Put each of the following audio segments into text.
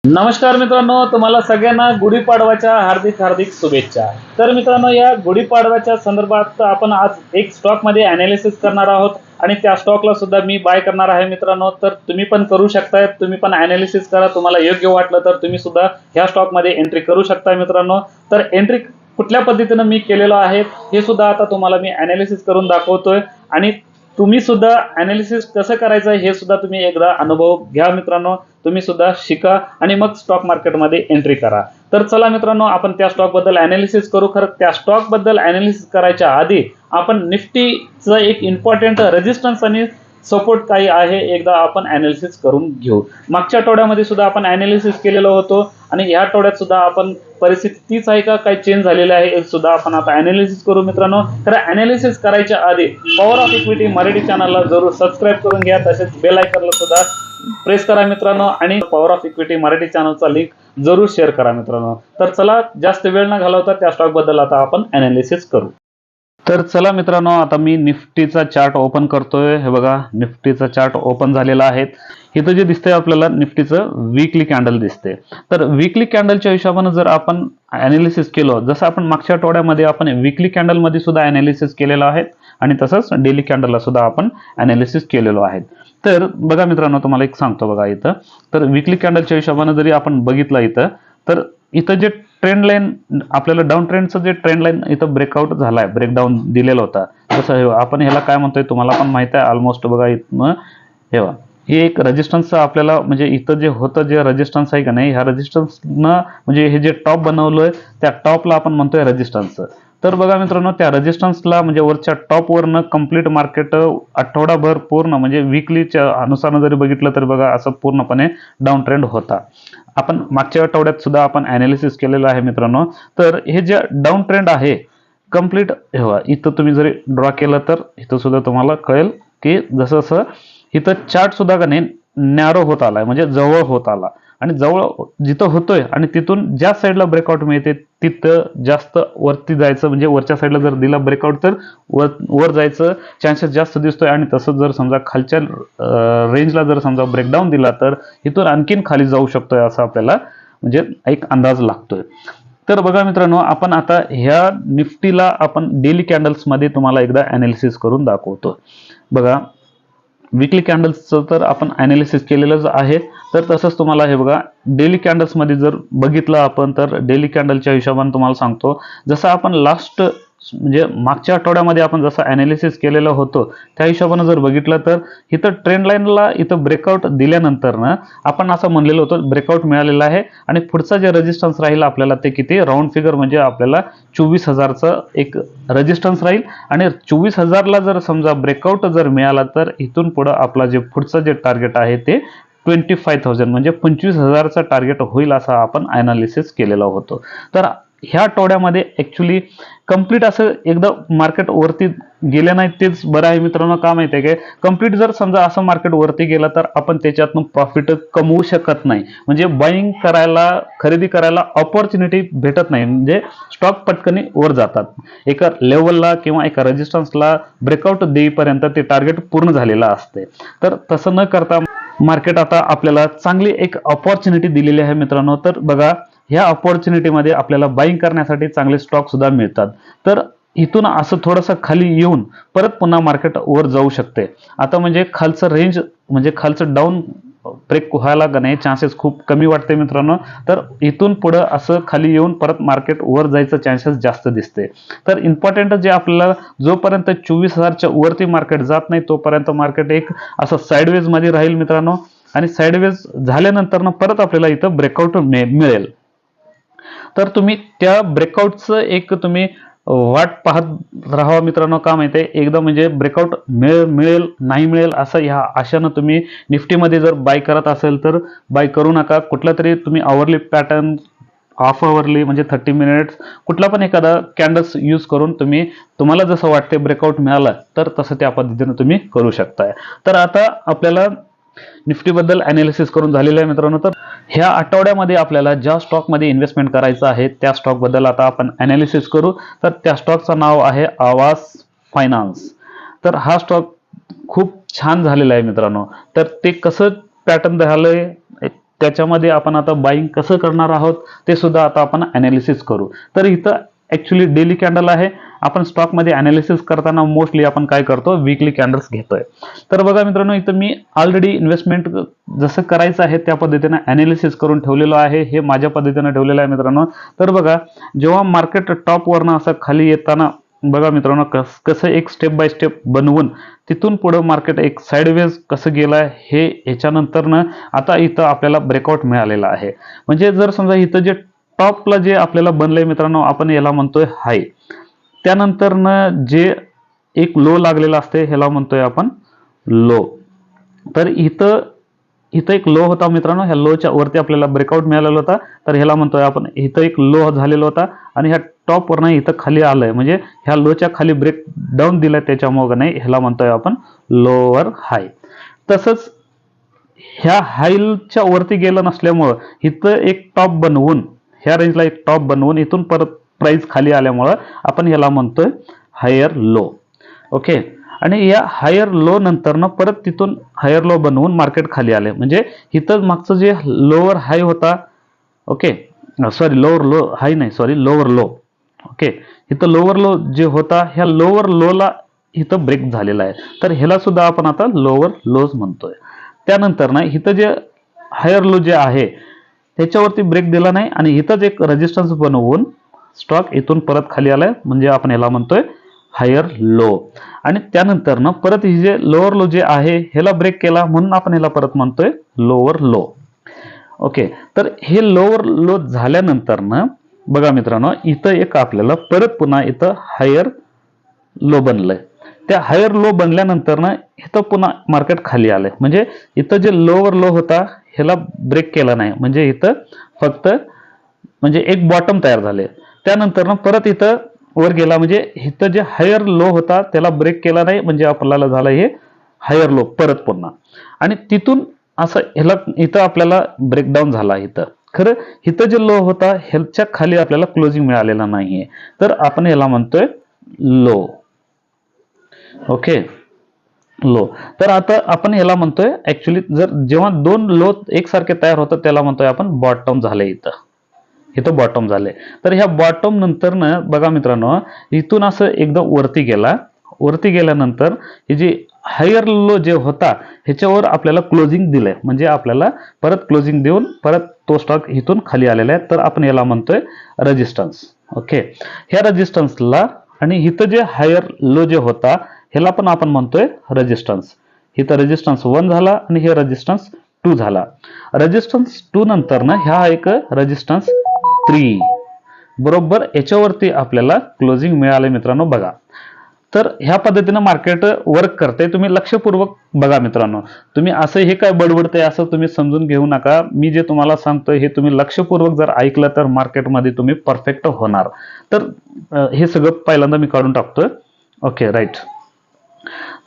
नमस्कार मित्रांनो, तुम्हाला सगळ्यांना गुढीपाडवाच्या हार्दिक हार्दिक शुभेच्छा। तर मित्रांनो, या गुढीपाडव्याच्या संदर्भात आपण आज एक स्टॉक मध्ये अनालिसिस करणार आहोत आणि त्या स्टॉकला सुद्धा मी बाय करणार आहे मित्रांनो। तर तुम्ही पण करू शकताय, तुम्ही पण अनालिसिस करा, तुम्हाला योग्य वाटलं तर तुम्ही सुद्धा ह्या स्टॉक मध्ये एंट्री करू शकता मित्रांनो। तर एंट्री कुठल्या पद्धतीने मी केलेलं आहे हे सुद्धा आता तुम्हाला मी अनालिसिस करून दाखवतोय आणि तुम्ही सुद्धा अनालिसिस कसं करायचं हे सुद्धा तुम्ही एकदा अनुभव घ्या मित्रांनो। तुम्ही सुद्धा शिका आणि मग स्टॉक मार्केटमध्ये एंट्री करा। तर चला मित्रांनो, आपण त्या स्टॉक बद्दल अनालिसिस करू। खरं त्या स्टॉक बद्दल अनालिसिस करायच्या आधी आपण निफ्टीचं एक इम्पॉर्टंट रेजिस्टन्स आणि सपोर्ट काही आहे एकदा आपण अनालिसिस करून घेऊ। मागच्या आठवड्यामध्ये सुद्धा आपण अनालिसिस केलेलं होतं आणि ह्या आठवड्यात सुद्धा आपण परिस्थिती तीच आहे का काय चेंज झालेलं आहे हे सुद्धा आपण आता अनालिसिस करू मित्रांनो। तर अनालिसिस करायच्या आधी पॉवर ऑफ इक्विटी मराठी चॅनलला जरूर सबस्क्राइब करून घ्या, तसेच बेल आयकॉनला सुद्धा प्रेस करा मित्रांनो आणि पॉवर ऑफ इक्विटी मराठी चॅनलचा लिंक जरूर शेअर करा मित्रांनो। तर चला, जास्त वेळ न घालवता त्या स्टॉक बद्दल आता आपण अनालिसिस करू। तर चला मित्रांनो, आता मी निफ्टीचा चार्ट ओपन करतोय। हे बघा, निफ्टीचा चार्ट ओपन झालेला आहे। इथं जे दिसतंय आपल्याला निफ्टीचं वीकली कॅन्डल दिसते। तर वीकली कॅन्डलच्या हिशोबाने जर आपण अनालिसिस केलं, जसं आपण मागच्या आठवड्यामध्ये आपण वीकली कॅन्डल मध्ये सुद्धा अनालिसिस केलेलं आहे आणि तसंच डेली कॅन्डलला सुद्धा आपण अनालिसिस केलेलो आहे। तर बघा मित्रांनो, तुम्हाला एक सांगतो बघा इथं। तर वीकली कॅन्डलच्या हिशोबाने जरी आपण बघितलं इथं, तर इथं जे ट्रेंड लाईन आपल्याला डाऊन ट्रेंडचं जे ट्रेंड लाईन इथं ब्रेकआउट झालाय, ब्रेकडाऊन दिलेला होता। जसं आपण ह्याला काय म्हणतोय तुम्हाला पण माहिती आहे ऑलमोस्ट। बघा इथनं हे एक रेजिस्टन्स आपल्याला म्हणजे इथं जे होतं जे रेजिस्टन्स आहे का नाही, ह्या रेजिस्टन्सनं म्हणजे हे जे टॉप बनवलंय त्या टॉपला आपण म्हणतोय रेजिस्टन्स। तर बघा मित्रांनो, त्या रेजिस्टन्सला म्हणजे वरच्या टॉपवरनं कंप्लीट मार्केट आठवडाभर पूर्ण म्हणजे वीकलीच्या अनुसार जरी बघितलं तर बघा असं पूर्णपणे डाऊन ट्रेंड होता। आपण मागच्या आठवड्यात सुद्धा आपण अनालिसिस केलेलं आहे मित्रांनो। तर हे जे डाऊन ट्रेंड आहे कंप्लीट इथं तुम्ही जरी ड्रॉ केलं तर इथं सुद्धा तुम्हाला कळेल की जसं जसं इथं चार्ट सुद्धा का नाही नॅरो होत आलाय, म्हणजे जवळ होत आला आणि जवळ जिथं होतोय आणि तिथून ज्या साईडला ब्रेकआउट मिळते तिथं जास्त वरती जायचं, म्हणजे वरच्या साईडला जर दिला ब्रेकआउट तर वर जायचं चान्सेस जास्त दिसतोय। आणि तसंच जर समजा खालच्या रेंजला जर समजा ब्रेकडाऊन दिला तर इथून आणखीन खाली जाऊ शकतोय असं आपल्याला म्हणजे एक अंदाज लागतोय। तर बघा मित्रांनो, आपण आता ह्या निफ्टीला आपण डेली कॅन्डल्स मध्ये तुम्हाला एकदा अनालिसिस करून दाखवतो। बघा, वीकली कॅन्डल्सचं तर आपण अनालिसिस केलेलंच आहे। तर तसंच तुम्हाला हे बघा डेली कॅन्डल्स मध्ये जर बघितलं आपण तर डेली कॅन्डलच्या हिशोबाने तुम्हाला सांगतो, जसं आपण लास्ट म्हणजे मागच्या आठवड्यामध्ये आपण जसं अनालिसिस केलेलं होतं त्या हिशोबाने जर बघितलं तर इथं ट्रेंड लाईनला इथं ब्रेकआउट दिल्यानंतर ना आपण असं म्हणलेलं होतं ब्रेकआउट मिळालेला आहे आणि पुढचा जे रेजिस्टन्स राहील आपल्याला ते किती राऊंड फिगर म्हणजे आपल्याला 24,000चं एक रेजिस्टन्स राहील आणि 24,000ला जर समजा ब्रेकआउट जर मिळाला तर इथून पुढे आपला जे पुढचं जे टार्गेट आहे ते 25,000 म्हणजे 25,000चा टार्गेट होईल असं आपण अनालिसिस केलेलं होतं। तर ह्या आठवड्यामध्ये ऍक्च्युली कंप्लीट असं एकदा मार्केट वरती गेलं नाही तेच बरं आहे मित्रांनो। का माहिती आहे काय, कंप्लीट जर समजा असं मार्केट वरती गेलं तर आपण त्याच्यातून प्रॉफिट कमवू शकत नाही, म्हणजे बाईंग करायला खरेदी करायला ऑपॉर्च्युनिटी भेटत नाही, म्हणजे स्टॉक पटकनी वर जातात। एका लेवलला किंवा एका रेजिस्टन्सला ब्रेकआउट देईपर्यंत ते टार्गेट पूर्ण झालेलं असते। तर तसं न करता मार्केट आता आपल्याला चांगली एक ऑपॉर्च्युनिटी दिलेली आहे मित्रांनो। तर बघा, ह्या ऑपॉर्च्युनिटीमध्ये आपल्याला बाईंग करण्यासाठी चांगले स्टॉक सुद्धा मिळतात। तर इथून असं थोडंसं खाली येऊन परत पुन्हा मार्केट वर जाऊ शकते। आता म्हणजे खालचं रेंज म्हणजे खालचं डाऊन ब्रेक व्हायला का नाही चान्सेस खूप कमी वाटते मित्रांनो। तर इथून पुढे असं खाली येऊन परत मार्केट वर जायचं चान्सेस जास्त दिसते। तर इम्पॉर्टंट जे आपल्याला जोपर्यंत 24,000च्या वरती मार्केट जात नाही तोपर्यंत मार्केट एक असं साईडवेज मध्ये राहील मित्रांनो आणि साईडवेज झाल्यानंतर परत आपल्याला इथं ब्रेकआउट मिळेल। तर तुम्ही त्या ब्रेकआउटचं एक तुम्ही वाट पाहत राहा मित्रांनो। का माहितीये, एकदा म्हणजे ब्रेकआउट मिळेल नाही मिळेल असं ह्या आशानं तुम्ही निफ्टीमध्ये जर बाय करत असेल तर बाय करू नका। कुठला तरी तुम्ही आवरली पॅटर्न हाफ आवरली म्हणजे 30 मिनिट्स कुठला पण एखादा कॅन्डल्स यूज करून तुम्हाला जसं वाटते ब्रेकआउट मिळाला तर तसं त्या पद्धतीने तुम्ही करू शकताय। तर आता आपल्याला निफ्टी बद्दल अनालिसिस करून झालेलं आहे मित्रांनो। तर ह्या आठवड्यामध्ये आपल्याला ज्या स्टॉक मध्ये इन्व्हेस्टमेंट करायचं आहे त्या स्टॉक बद्दल आता आपण अनालिसिस करू। तर त्या स्टॉकचं नाव आहे आवास फायनान्स। तर हा स्टॉक खूप छान झालेला आहे मित्रांनो। तर ते कसं पॅटर्न झालंय त्याच्यामध्ये आपण आता बाईंग कसं करणार आहोत ते सुद्धा आता आपण अनालिसिस करू. तर इथं ऍक्च्युली डेली कॅन्डल आहे. आपण स्टॉकमध्ये अनालिसिस करताना मोस्टली आपण काय करतो, वीकली कॅन्डल्स घेतोय. तर बघा मित्रांनो, इथं मी ऑलरेडी इन्व्हेस्टमेंट जसं करायचं आहे त्या पद्धतीने अनालिसिस करून ठेवलेलं आहे. हे माझ्या पद्धतीने ठेवलेलं आहे मित्रांनो. तर बघा, जेव्हा मार्केट टॉपवरनं असं खाली येताना बघा मित्रांनो, कसं एक स्टेप बाय स्टेप बनवून तिथून पुढे मार्केट एक साइडवेज कसं गेलं हे ह्याच्यानंतरनं आता इथं आपल्याला ब्रेकआउट मिळालेला आहे. म्हणजे जर समजा इथं जे टॉपला जे आपल्याला बनलंय मित्रांनो, आपण याला म्हणतोय हाय. त्यानंतरनं जे एक लो लागलेला असते ह्याला म्हणतोय आपण लो. तर इथं एक लो होता मित्रांनो, ह्या लोच्या वरती आपल्याला ब्रेकआउट मिळालेला होता. तर ह्याला म्हणतोय आपण, इथं एक लो झालेला होता आणि ह्या टॉपवरनं इथं खाली आलंय, म्हणजे ह्या लोच्या खाली ब्रेक डाऊन दिलाय, त्याच्यामुळे नाही ह्याला म्हणतोय आपण लोअर हाय. तसंच ह्या हायच्या वरती गेलं नसल्यामुळं इथं एक टॉप बनवून, ह्या रेंजला एक टॉप बनवून इथून परत प्राइस खाली आल्यामुळं आपण ह्याला म्हणतोय हायर लो. ओके. आणि या हायर लो नंतरनं परत तिथून हायर लो बनवून मार्केट खाली आले, म्हणजे इथं मागचं जे लोअर हाय होता, ओके सॉरी लोअर लो हाय नाही, सॉरी लोअर लो. ओके, इथं लोअर लो जे होता ह्या लोअर लोला इथं ब्रेक झालेला आहे. तर ह्याला सुद्धा आपण आता लोअर लोज म्हणतोय. त्यानंतर ना इथं जे हायर लो जे आहे त्याच्यावरती ब्रेक दिला नाही आणि इथंच एक रेजिस्टन्स बनवून स्टॉक इथून परत खाली आलाय, म्हणजे आपण याला म्हणतोय हायर लो. आणि त्यानंतर ना परत ही जे लोअर लो जे आहे ह्याला ब्रेक केला, म्हणून आपण ह्याला परत म्हणतोय लोअर लो. ओके. तर हे लोअर लो झाल्यानंतर ना बघा मित्रांनो, इथं एक आपल्याला परत पुन्हा इथं हायर लो बनलंय. त्या हायर लो बनल्यानंतर ना इथं पुन्हा मार्केट खाली आलंय, म्हणजे इथं जे लोअर लो होता ह्याला ब्रेक केला नाही, म्हणजे इथं फक्त म्हणजे एक बॉटम तयार झाले. त्यानंतर ना परत इथं वर गेला, म्हणजे इथं जे हायर लो होता त्याला ब्रेक केला नाही, म्हणजे आपल्याला झालं हे हायर लो परत पुन्हा. आणि तिथून असं ह्याला इथं आपल्याला ब्रेकडाऊन झाला. इथं खरं इथं जे लो होता ह्याच्या खाली आपल्याला क्लोजिंग मिळालेला नाहीये, तर आपण याला म्हणतोय लो. Okay, low. तर आता आपण याला म्हणतोय ऍक्च्युली जर जेव्हा दोन लो एकसारखे तयार होतात त्याला म्हणतोय आपण बॉटम झाले. इथं बॉटम झाले. तर ह्या बॉटम नंतर ना बघा मित्रांनो, इथून असं एकदम वरती गेला. वरती गेल्यानंतर हे जे हायर लो जे होता ह्याच्यावर आपल्याला क्लोजिंग दिलंय, म्हणजे आपल्याला परत क्लोजिंग देऊन परत तो स्टॉक इथून खाली आलेला आहे. तर आपण याला म्हणतोय रेजिस्टन्स. ओके, ह्या रेजिस्टन्सला आणि इथं जे हायर लो जे होता ह्याला पण आपण म्हणतोय रेजिस्टन्स. इथं रेजिस्टन्स 1 झाला आणि हे रेजिस्टन्स 2 झाला. रेजिस्टन्स 2 नंतर ना ह्या एक रेजिस्टन्स 3 बरोबर याच्यावरती आपल्याला क्लोजिंग मिळाले मित्रांनो. बघा, तर ह्या पद्धतीनं मार्केट वर्क करते. तुम्ही लक्षपूर्वक बघा मित्रांनो. तुम्ही असं हे काय बडबडते असं तुम्ही समजून घेऊ नका. मी जे तुम्हाला सांगतोय हे तुम्ही लक्षपूर्वक जर ऐकलं तर मार्केटमध्ये तुम्ही परफेक्ट होणार. तर हे सगळं पहिल्यांदा मी काढून टाकतोय. Okay, right.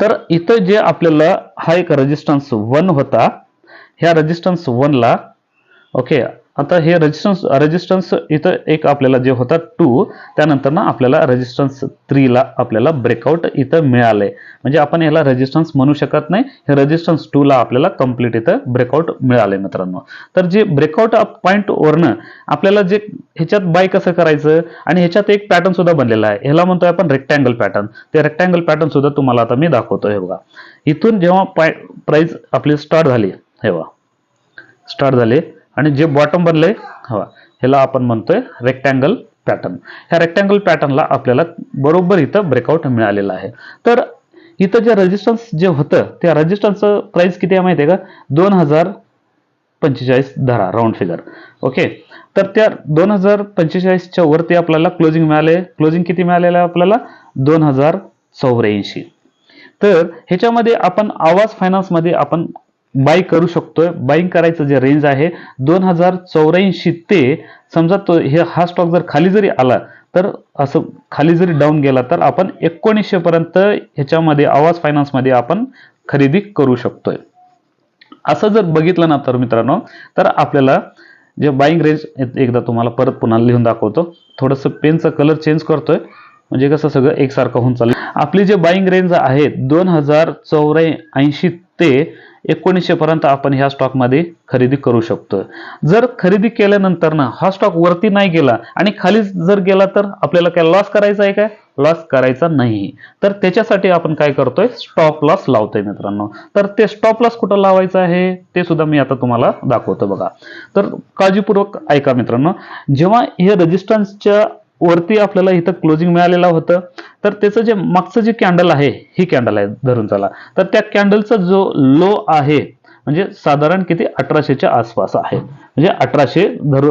तर इथं जे आपल्याला हा एक रेजिस्टन्स 1 होता, ह्या रेजिस्टन्स 1 ला ओके, आता हे रेजिस्टन्स इथं एक आपल्याला जे होता 2, त्यानंतर ना आपल्याला रेजिस्टन्स 3 ला आपल्याला ब्रेकआउट इथं मिळालंय, म्हणजे आपण याला रेजिस्टन्स म्हणू शकत नाही. हे रेजिस्टन्स 2 ला आपल्याला कंप्लीट इथं ब्रेकआउट मिळालंय मित्रांनो. तर जे ब्रेकआउट पॉइंट वरनं आपल्याला जे ह्याच्यात बाय कसं करायचं, आणि ह्याच्यात एक पॅटर्न सुद्धा बनलेला आहे, ह्याला म्हणतोय आपण रेक्टँगल पॅटर्न. ते रेक्टँगल पॅटर्न सुद्धा तुम्हाला आता मी दाखवतोय. हे बघा, इथून जेव्हा प्राइस आपली स्टार्ट झाली, हे बघा स्टार्ट झाले आणि जे बॉटम बनलंय ह्याला आपण म्हणतोय रेक्टँगल पॅटर्न. ह्या रेक्टँगल पॅटर्नला आपल्याला बरोबर इथं ब्रेकआउट मिळालेला आहे. तर इथं जे रेजिस्टन्स जे होतं त्या रेजिस्टन्सचं प्राइस किती आहे माहिती आहे का, 2045 धरा राऊंड फिगर. ओके, तर त्या 2045च्या वरती आपल्याला क्लोजिंग मिळाले. क्लोजिंग किती मिळालेलं आहे आपल्याला, 2084. तर ह्याच्यामध्ये आपण आवाज फायनान्स मध्ये आपण बाय करू शकतोय. बाईंग करायचं जे रेंज आहे 2084 ते समजा तो हा स्टॉक जर खाली जरी आला तर असं खाली जरी डाऊन गेला तर आपण 1900 पर्यंत ह्याच्यामध्ये आवाज फायनान्स मध्ये आपण खरेदी करू शकतोय. असं जर बघितलं ना तर मित्रांनो, तर आपल्याला जे बाईंग रेंज एकदा तुम्हाला परत पुन्हा लिहून दाखवतो. थोडंसं पेनचा कलर चेंज करतोय म्हणजे कसं सगळं एकसारखं होऊन चाललं. आपली जे बाईंग रेंज आहे 2084 ते 1900 पर्यंत आपण ह्या स्टॉकमध्ये खरेदी करू शकतो. जर खरेदी केल्यानंतर ना हा स्टॉक वरती नाही गेला आणि खाली जर गेला तर आपल्याला काय लॉस करायचा आहे? काय लॉस करायचा नाही. तर त्याच्यासाठी आपण काय करतोय? स्टॉप लॉस लावतोय मित्रांनो. तर ते स्टॉप लॉस कुठं लावायचं आहे ते सुद्धा मी आता तुम्हाला दाखवतो बघा. तर काळजीपूर्वक ऐका मित्रांनो. जेव्हा हे रेजिस्टन्सच्या वरती आपल्याला इथं क्लोजिंग मिळालेलं होतं, तर त्याचं जे मागचं जे कॅन्डल आहे, ही कॅन्डल आहे धरून चला, तर त्या कॅन्डलचा जो लो आहे म्हणजे साधारण किती 1800च्या आसपास आहे. म्हणजे 1800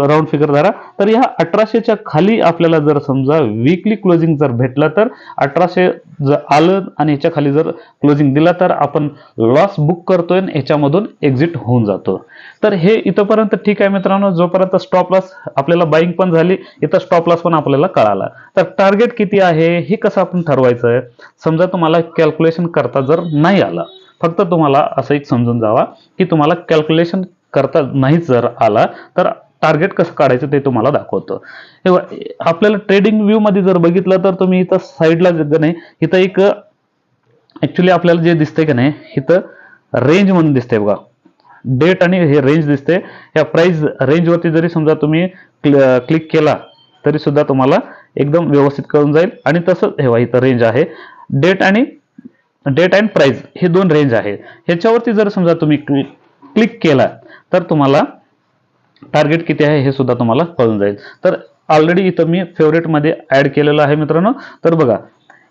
राऊंड फिगर धरा. तर ह्या 1800च्या खाली आपल्याला जर समजा वीकली क्लोजिंग जर भेटला तर 1800 जर आलं आणि ह्याच्या खाली जर क्लोजिंग दिला तर आपण लॉस बुक करतोय आणि ह्याच्यामधून एक्झिट होऊन जातो. तर हे इथपर्यंत ठीक आहे मित्रांनो. जोपर्यंत स्टॉप लॉस आपल्याला बाईंग पण झाली, इथं स्टॉप लॉस पण आपल्याला कळाला. तर टार्गेट किती आहे हे कसं आपण ठरवायचं आहे? समजा तुम्हाला कॅल्क्युलेशन करता जर नाही आला, फक्त तुम्हाला असं एक समजून जावा की तुम्हाला कॅल्क्युलेशन करता नाही जर आला तर टार्गेट कसं काढायचं ते तुम्हाला दाखवतो. आपल्याला ट्रेडिंग व्ह्यू मध्ये जर बघितलं तर तुम्ही इथं साईडला नाही, इथं एक ऍक्च्युली आपल्याला जे दिसतंय का नाही, इथं रेंज म्हणून दिसतंय बघा. डेट आणि हे रेंज दिसते. या प्राइस रेंज वरती जरी समजा तुम्ही क्लिक केला तरी सुद्धा तुम्हाला एकदम व्यवस्थित कळून जाईल. आणि तसंच हे इथं रेंज आहे. डेट अँड प्राइस हे दोन रेंज आहे. ह्याच्यावरती जर समजा तुम्ही क्लिक केला तर तुम्हाला टार्गेट किती आहे हे सुद्धा तुम्हाला कळून जाईल. तर ऑलरेडी इथं मी फेवरेट मध्ये ऍड केलेलं आहे मित्रांनो. तर बघा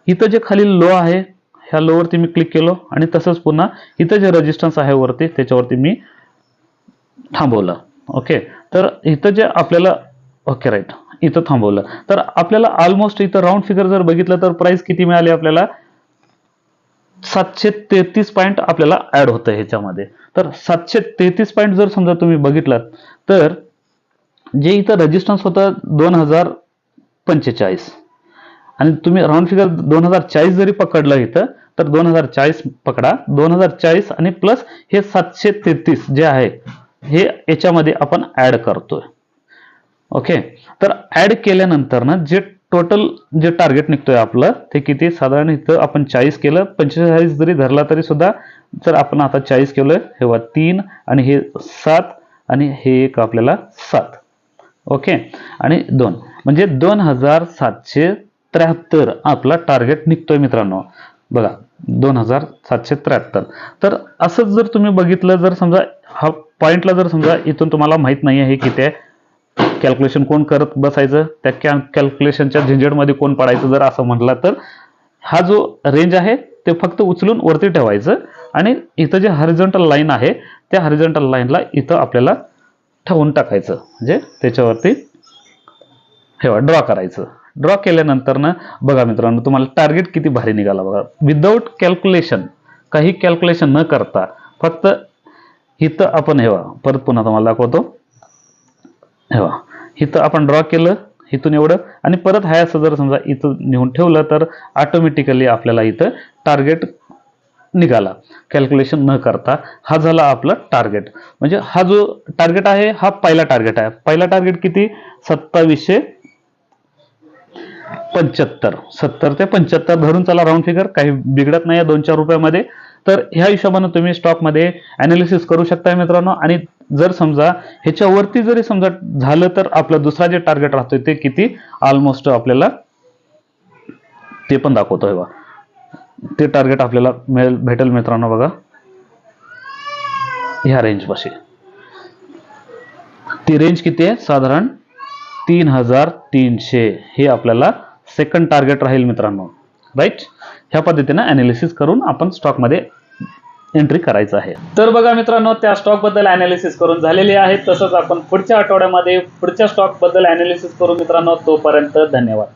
इथं जे खाली लो आहे, ह्या लो वरती मी क्लिक केलो आणि तसंच पुन्हा इथं जे रेजिस्टन्स आहे वरती त्याच्यावरती मी थांबवलं. ओके, तर इथं जे आपल्याला ओके राईट इथं थांबवलं तर आपल्याला ऑलमोस्ट इथं राऊंड फिगर जर बघितलं तर प्राइस किती मिळाली आपल्याला? 733 पॉईंट आपल्याला ऍड होतं ह्याच्यामध्ये. तर 733 पॉईंट जर समजा तुम्ही बघितलात तर जे इथं रेजिस्टन्स होतं 2045 आणि तुम्ही राऊंड फिगर 2040 जरी पकडलं इथं तर 2040 पकडा. 2040 आणि प्लस हे 733 जे आहे हे याच्यामध्ये आपण ऍड करतोय. ओके, तर ऍड केल्यानंतर ना जे टोटल जे टार्गेट निघतोय आपलं ते किती? साधारण इथं आपण 40 केलं, 45 जरी धरला तरी सुद्धा जर आपण आता 40 केलं, हे 3 आणि हे 7 आणि हे एक आपल्याला 7. ओके, आणि 2 म्हणजे 2773 आपला टार्गेट निघतोय मित्रांनो. बघा 2773. तर असंच जर तुम्ही बघितलं, जर समजा हा पॉइंटला जर समजा इथून तुम्हाला माहित नाही आहे किती आहे, कॅल्क्युलेशन कोण करत बसायचं, त्या कॅल्क्युलेशनच्या झंझटमध्ये कोण पडायचं जर असं म्हटलं तर हा जो रेंज आहे ते फक्त उचलून वरती ठेवायचं आणि इथं जे हॉरिझॉन्टल लाईन आहे त्या हॉरिझॉन्टल लाईनला इथं आपल्याला ठेवून टाकायचं. म्हणजे त्याच्यावरती हे ड्रॉ करायचं. ड्रॉ केल्यानंतर ना बघा मित्रांनो तुम्हाला टार्गेट किती भारी निघाला बघा. विदाऊट कॅल्क्युलेशन, काही कॅल्क्युलेशन न करता फक्त इथं आपण हे परत पुन्हा तुम्हाला दाखवतो. हे इथं आपण ड्रॉ केलं इथून एवढं आणि परत हाय असं जर समजा इथं नेऊन ठेवलं तर ऑटोमॅटिकली आपल्याला इथं टार्गेट निघाला कॅल्क्युलेशन न करता. हा झाला आपला टार्गेट. म्हणजे हा जो टार्गेट आहे हा पहिला टार्गेट आहे. पहिला टार्गेट किती? 2775. 70 ते 75 धरून चला राऊंड फिगर, काही बिघडत नाही 2-4 रुपयामध्ये. तर ह्या हिशोबाने तुम्ही स्टॉकमध्ये अनालिसिस करू शकता मित्रांनो. आणि जर समजा ह्याच्यावरती जरी समजा झालं तर आपला दुसरा जे टार्गेट राहतोय ते किती? ऑलमोस्ट आपल्याला ते पण दाखवतो हे बघा. ते टार्गेट आपल्याला भेटेल मित्रांनो बघा ह्या रेंज पाशी. ती रेंज किती आहे? साधारण 3300 हे आपल्याला सेकंड टार्गेट राहील मित्रांनो. राईट, ह्या पद्धतीने अनालिसिस करून आपण स्टॉकमध्ये एंट्री करायचं आहे. तर बघा मित्रांनो त्या स्टॉक बद्दल अनालिसिस करून झालेली आहे. तसंच आपण पुढच्या आठवड्यामध्ये पुढच्या स्टॉक बद्दल अनालिसिस करू मित्रांनो. तोपर्यंत धन्यवाद.